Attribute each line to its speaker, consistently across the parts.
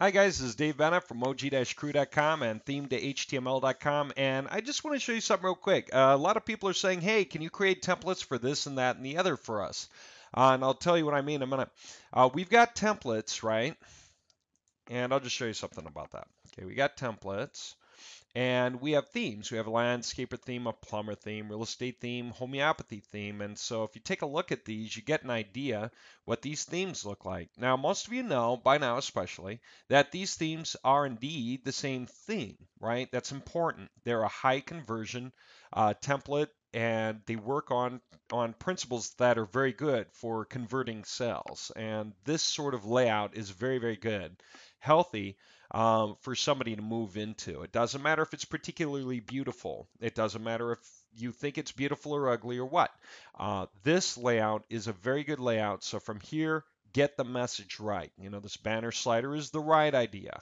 Speaker 1: Hi guys, this is Dave Bennett from og-crew.com and theme2html.com, and I just want to show you something real quick. A lot of people are saying, hey, can you create templates for this and that and the other for us? And I'll tell you what I mean in a minute. We've got templates, right? And I'll just show you something about that. Okay, we got templates. And we have themes. We have a landscaper theme, a plumber theme, real estate theme, homeopathy theme. And so if you take a look at these, you get an idea what these themes look like. Now, most of you know, by now especially, that these themes are indeed the same theme, right? That's important. They're a high conversion template and they work on principles that are very good for converting sales. And this sort of layout is very, very good, healthy for somebody to move into. It doesn't matter if it's particularly beautiful. It doesn't matter if you think it's beautiful or ugly or what. This layout is a very good layout. So from here, get the message right. You know, this banner slider is the right idea.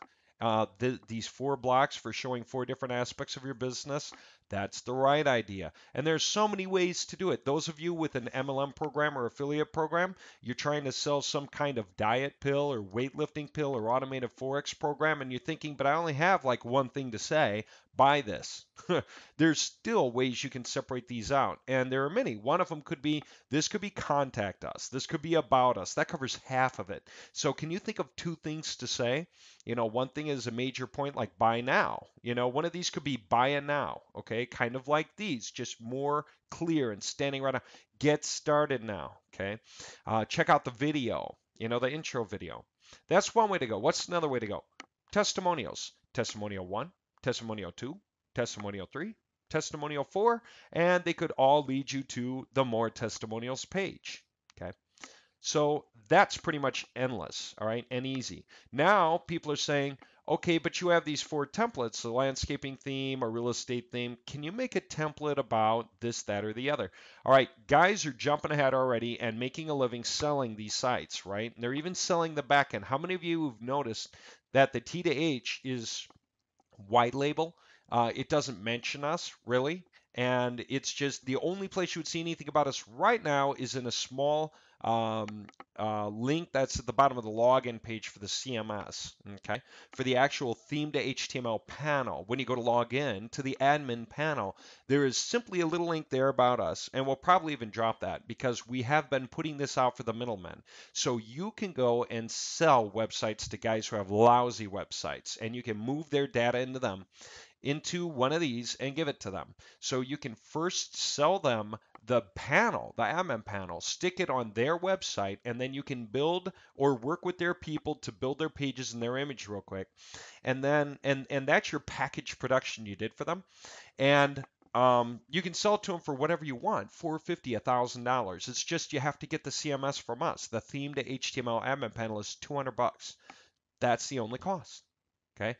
Speaker 1: These 4 blocks for showing 4 different aspects of your business, that's the right idea. And there's so many ways to do it. Those of you with an MLM program or affiliate program, you're trying to sell some kind of diet pill or weightlifting pill or automated Forex program, and you're thinking, but I only have like one thing to say, buy this. There's still ways you can separate these out, and there are many. One of them could be this could be contact us, this could be about us. That covers half of it. So, can you think of 2 things to say? You know, one thing is a major point like buy now. You know, one of these could be buy it now, okay? Kind of like these, just more clear and standing right now. Get started now, okay? Check out the video, you know, the intro video. That's one way to go. What's another way to go? Testimonials. Testimonial 1, testimonial 2, testimonial 3, testimonial 4, and they could all lead you to the more testimonials page, okay? So that's pretty much endless, all right, and easy. Now people are saying, okay, but you have these 4 templates, the landscaping theme, a real estate theme. Can you make a template about this, that, or the other? All right, guys are jumping ahead already and making a living selling these sites, right? And they're even selling the back end. How many of you have noticed that the T2H is white label? It doesn't mention us really, and it's just the only place you would see anything about us right now is in a small link that's at the bottom of the login page for the CMS, okay? For the actual theme to HTML panel, when you go to log in to the admin panel, there is simply a little link there about us, and we'll probably even drop that because we have been putting this out for the middlemen. So you can go and sell websites to guys who have lousy websites, and you can move their data into them into one of these and give it to them. So you can first sell them the panel, the admin panel, stick it on their website, and then you can build or work with their people to build their pages and their image real quick. And then and that's your package production you did for them. And you can sell it to them for whatever you want, $450, $1,000. It's just you have to get the CMS from us. The theme to HTML admin panel is $200. That's the only cost. Okay.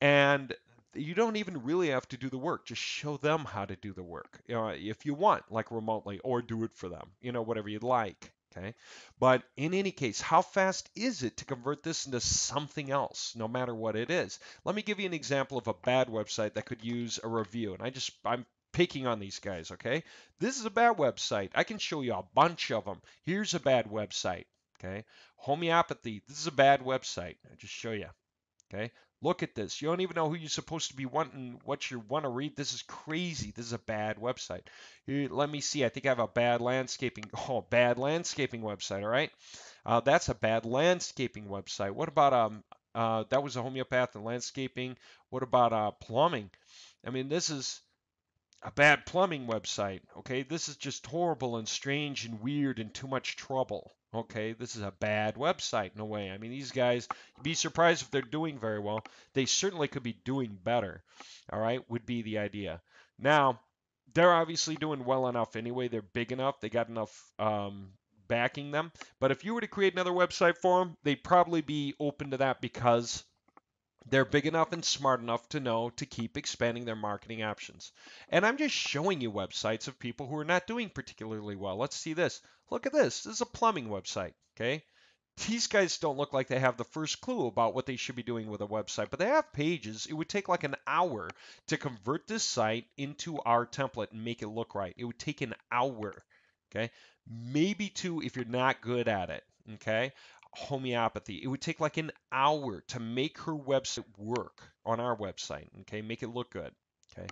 Speaker 1: And you don't even really have to do the work. Just show them how to do the work, you know, if you want, like remotely, or do it for them, you know, whatever you'd like. Okay. But in any case, how fast is it to convert this into something else, no matter what it is? Let me give you an example of a bad website that could use a review. And I'm picking on these guys, okay? This is a bad website. I can show you a bunch of them. Here's a bad website, okay? Homeopathy, this is a bad website. I just show you. Okay, look at this. You don't even know who you're supposed to be wanting, what you want to read. This is crazy. This is a bad website. Here, let me see. I think I have a bad landscaping. Oh, bad landscaping website. All right, that's a bad landscaping website. What about that was a homeopath and landscaping. What about plumbing? I mean, this is a bad plumbing website. Okay, this is just horrible and strange and weird and too much trouble. Okay, this is a bad website in a way. I mean, these guys, you'd be surprised if they're doing very well. They certainly could be doing better. All right, would be the idea. Now, they're obviously doing well enough anyway. They're big enough. They got enough backing them. But if you were to create another website for them, they'd probably be open to that because they're big enough and smart enough to know to keep expanding their marketing options. And I'm just showing you websites of people who are not doing particularly well. Let's see this. Look at this. This is a plumbing website. Okay. These guys don't look like they have the first clue about what they should be doing with a website, but they have pages. It would take like an hour to convert this site into our template and make it look right. It would take an hour. Okay. Maybe two if you're not good at it. Okay. homeopathy. It would take like an hour to make her website work on our website, okay? Make it look good, okay?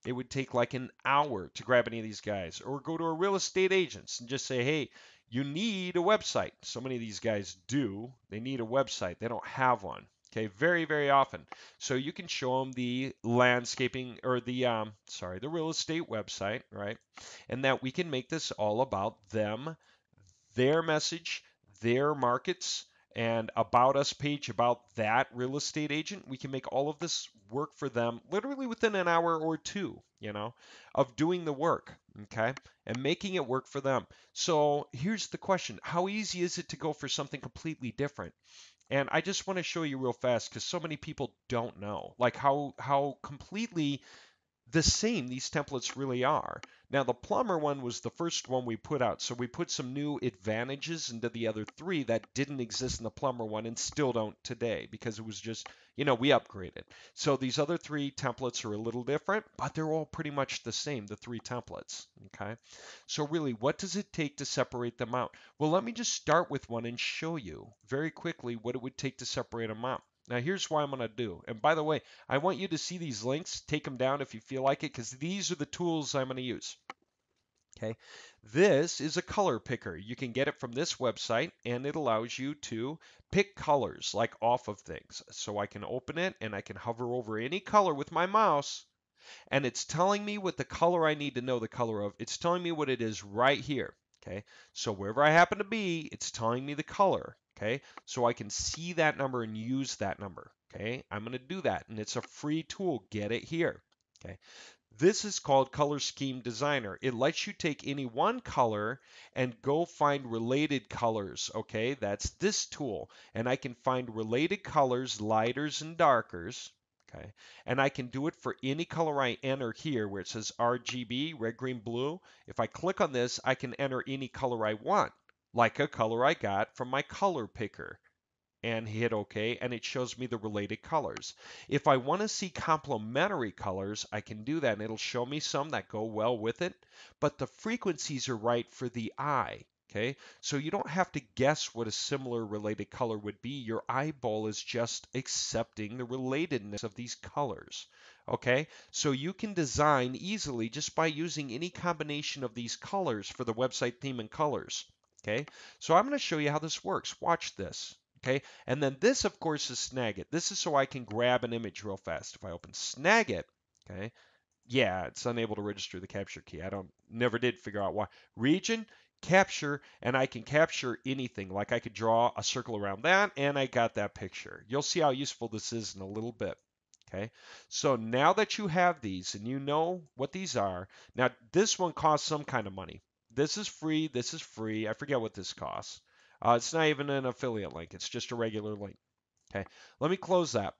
Speaker 1: It would take like an hour to grab any of these guys, or go to a real estate agents and just say, hey, you need a website. So many of these guys do. They need a website. They don't have one. Okay, very, very often. So you can show them the landscaping or the real estate website, right? And that we can make this all about them, their message, their markets, and about us page about that real estate agent. We can make all of this work for them literally within an hour or two, of doing the work, okay, and making it work for them. So here's the question: how easy is it to go for something completely different? And I just want to show you real fast because so many people don't know, like how completely the same these templates really are. Now, the plumber one was the first one we put out, so we put some new advantages into the other three that didn't exist in the plumber one and still don't today because it was just, we upgraded. So these other three templates are a little different, but they're all pretty much the same, the three templates, okay? So really, what does it take to separate them out? Well, let me just start with one and show you very quickly what it would take to separate them out. Now, here's what I'm going to do. And by the way, I want you to see these links. Take them down if you feel like it, because these are the tools I'm going to use. Okay, this is a color picker. You can get it from this website, and it allows you to pick colors like off of things. So I can open it, and I can hover over any color with my mouse, and it's telling me what the color I need to know the color of. It's telling me what it is right here. Okay, so wherever I happen to be, it's telling me the color. Okay, so I can see that number and use that number. Okay, I'm going to do that, and it's a free tool. Get it here. Okay, this is called Color Scheme Designer. It lets you take any one color and go find related colors. Okay, that's this tool, and I can find related colors, lighters and darkers. Okay, and I can do it for any color I enter here where it says RGB, red, green, blue. If I click on this, I can enter any color I want, like a color I got from my color picker, and hit OK, and it shows me the related colors. If I want to see complementary colors, I can do that, and it'll show me some that go well with it, but the frequencies are right for the eye. Okay, so you don't have to guess what a similar related color would be. Your eyeball is just accepting the relatedness of these colors. Okay, so you can design easily just by using any combination of these colors for the website theme and colors. Okay, so I'm going to show you how this works. Watch this. Okay, and then this, of course, is Snagit. This is so I can grab an image real fast. If I open Snagit, okay, yeah, it's unable to register the capture key. Never did figure out why. Region, capture, and I can capture anything. Like I could draw a circle around that, and I got that picture. You'll see how useful this is in a little bit. Okay, so now that you have these and you know what these are, now this one costs some kind of money. This is free. This is free. I forget what this costs. It's not even an affiliate link. It's just a regular link. Okay, let me close that.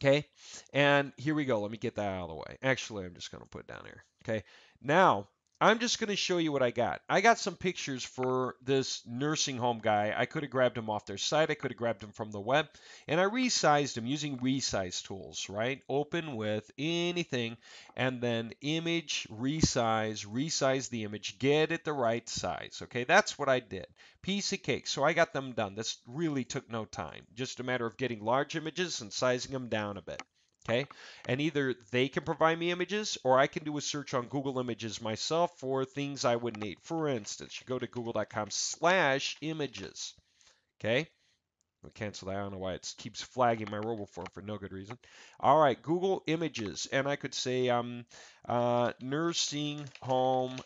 Speaker 1: Okay, and here we go. Let me get that out of the way. Actually, I'm just going to put it down here. Okay, now I'm just going to show you what I got. I got some pictures for this nursing home guy. I could have grabbed him off their site. I could have grabbed him from the web, and I resized him using resize tools, right? Open with anything, and then image, resize the image, get it the right size. Okay, that's what I did. Piece of cake. So I got them done. This really took no time. Just a matter of getting large images and sizing them down a bit. Okay, and either they can provide me images or I can do a search on Google Images myself for things I would need. For instance, you go to google.com/images. Okay, we'll cancel that. I don't know why it keeps flagging my RoboForm for no good reason. All right, Google Images, and I could say nursing home,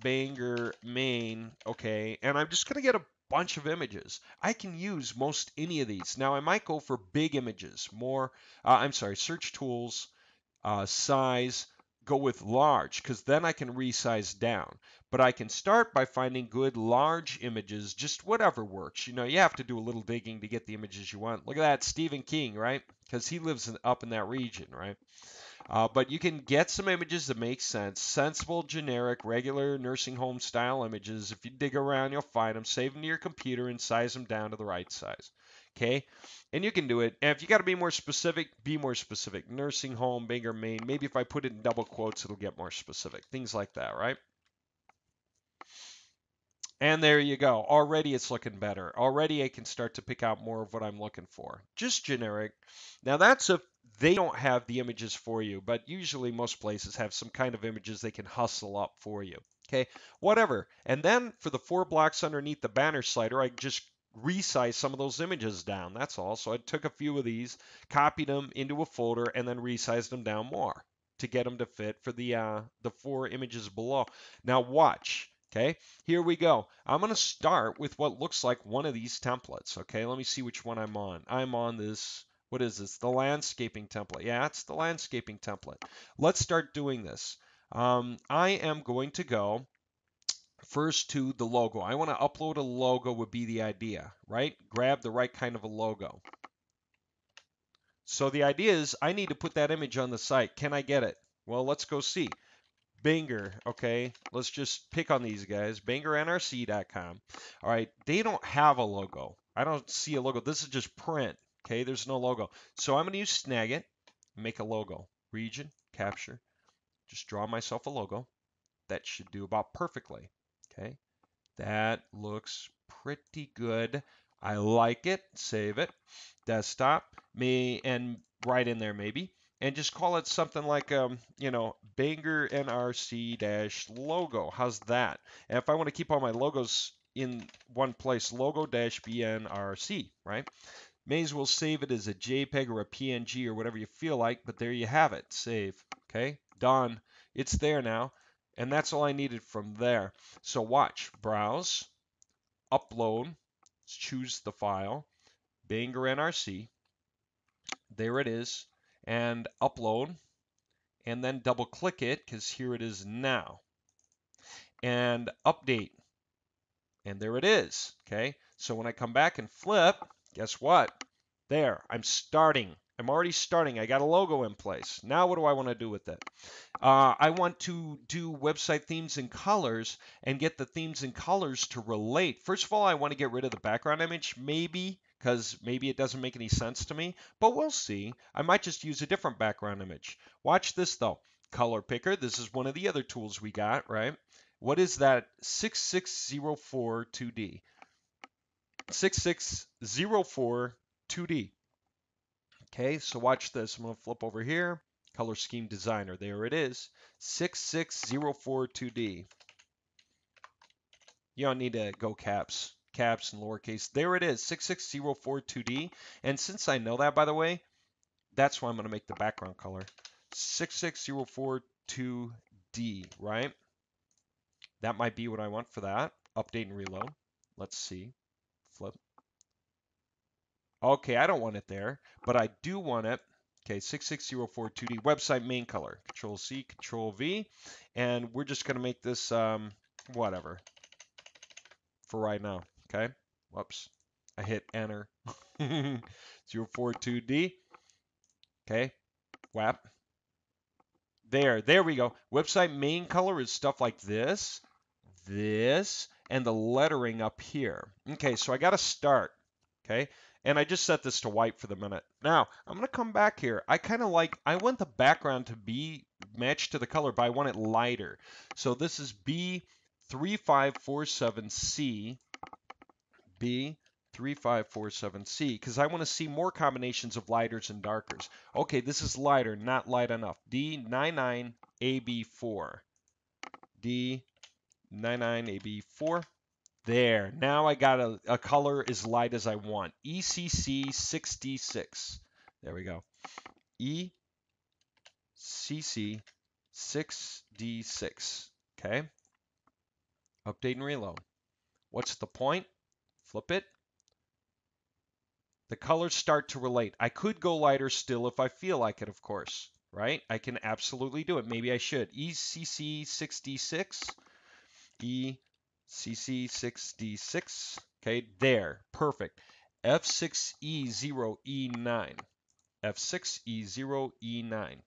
Speaker 1: Bangor, Maine. Okay, and I'm just gonna get a bunch of images. I can use most any of these. Now I might go for big images, more. I'm sorry, search tools, size, go with large, because then I can resize down. But I can start by finding good large images, just whatever works. You have to do a little digging to get the images you want. Look at that, Stephen King, right? Because he lives up in that region, right? But you can get some images that make sense. Sensible, generic, regular nursing home style images. If you dig around, you'll find them. Save them to your computer and size them down to the right size. Okay? And you can do it. And if you got to be more specific, be more specific. Nursing home, Bangor, Maine. Maybe if I put it in double quotes, it'll get more specific. Things like that, right? And there you go. Already it's looking better. Already I can start to pick out more of what I'm looking for. Just generic. Now that's if they don't have the images for you, but usually most places have some kind of images they can hustle up for you. Okay, whatever. And then for the 4 blocks underneath the banner slider, I just resize some of those images down. That's all. So I took a few of these, copied them into a folder, and then resized them down more to get them to fit for the 4 images below. Now watch. Okay, here we go. I'm going to start with what looks like one of these templates. Okay, let me see which one I'm on. I'm on this, what is this? The landscaping template. Yeah, it's the landscaping template. Let's start doing this. I am going to go first to the logo. I want to upload a logo would be the idea, right? Grab the right kind of a logo. So the idea is I need to put that image on the site. Can I get it? Well, let's go see. Banger, okay, let's just pick on these guys, bangerNRC.com. All right, they don't have a logo. I don't see a logo. This is just print, okay, there's no logo. So I'm going to use Snagit, make a logo, region, capture, just draw myself a logo. That should do about perfectly, okay. That looks pretty good. I like it. Save it. Desktop. And right in there maybe. And just call it something like, Banger NRC dash logo. How's that? And if I want to keep all my logos in one place, logo dash BNRC, right? May as well save it as a JPEG or a PNG or whatever you feel like, but there you have it. Save. Okay, done. It's there now. And that's all I needed from there. So watch, browse, upload, choose the file, Banger NRC. There it is. And upload. And then double click it because here it is now. And update. And there it is. Okay, so when I come back and flip, guess what? There, I'm starting. I'm already starting. I got a logo in place. Now what do I want to do with it? I want to do website themes and colors and get the themes and colors to relate. First of all, I want to get rid of the background image, maybe, because maybe it doesn't make any sense to me, but we'll see. I might just use a different background image. Watch this though. Color picker. This is one of the other tools we got, right? What is that? 6604 2D. 6604 2D. Okay, so watch this. I'm going to flip over here. Color Scheme Designer. There it is. 6604 2D. You don't need to go caps and lowercase. There it is. 6604 2D. And since I know that, by the way, that's why I'm going to make the background color. 6604 2D, right? That might be what I want for that. Update and reload. Let's see. Flip. Okay, I don't want it there, but I do want it. Okay, 6604 2D website main color. Control C, Control V, and we're just going to make this whatever for right now. Okay. Whoops. I hit enter. 042D. Okay. WAP. There we go. Website main color is stuff like this, and the lettering up here. Okay, so I got to start. Okay, and I just set this to white for the minute. Now, I'm going to come back here. I want the background to be matched to the color, but I want it lighter. So this is B3547C, B3547C, because I want to see more combinations of lighters and darkers. Okay, this is lighter, not light enough. D99AB4, D99AB4. There, now I got a color as light as I want. ECC6D6. There we go. ECC6D6. Okay. Update and reload. What's the point? Flip it. The colors start to relate. I could go lighter still if I feel like it, of course. Right? I can absolutely do it. Maybe I should. ECC6D6. ECC6D6. Okay, there. Perfect. F6E0E9. F6E0E9.